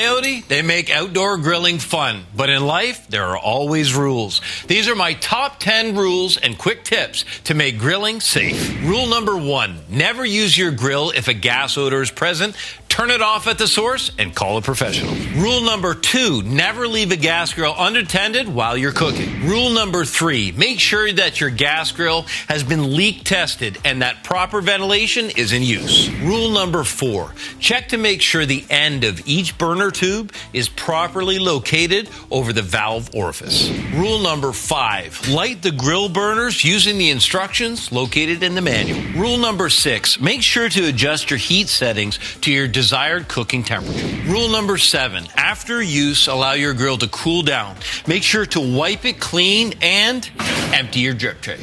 Coyote, they make outdoor grilling fun, but in life, there are always rules. These are my top 10 rules and quick tips to make grilling safe. Rule number 1, never use your grill if a gas odor is present. Turn it off at the source and call a professional. Rule number 2, never leave a gas grill unattended while you're cooking. Rule number 3, make sure that your gas grill has been leak tested and that proper ventilation is in use. Rule number 4, check to make sure the end of each burner tube is properly located over the valve orifice. Rule number 5, light the grill burners using the instructions located in the manual. Rule number 6, make sure to adjust your heat settings to your desired cooking temperature. Rule number 7, after use, allow your grill to cool down. Make sure to wipe it clean and empty your drip tray.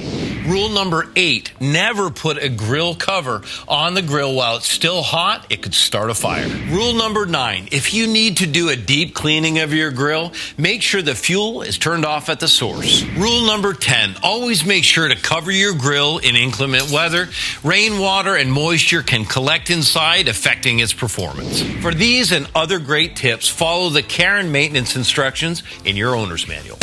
Rule number 8, never put a grill cover on the grill while it's still hot. It could start a fire. Rule number 9, if you need to do a deep cleaning of your grill, make sure the fuel is turned off at the source. Rule number 10, always make sure to cover your grill in inclement weather. Rainwater and moisture can collect inside, affecting its performance. For these and other great tips, follow the care and maintenance instructions in your owner's manual.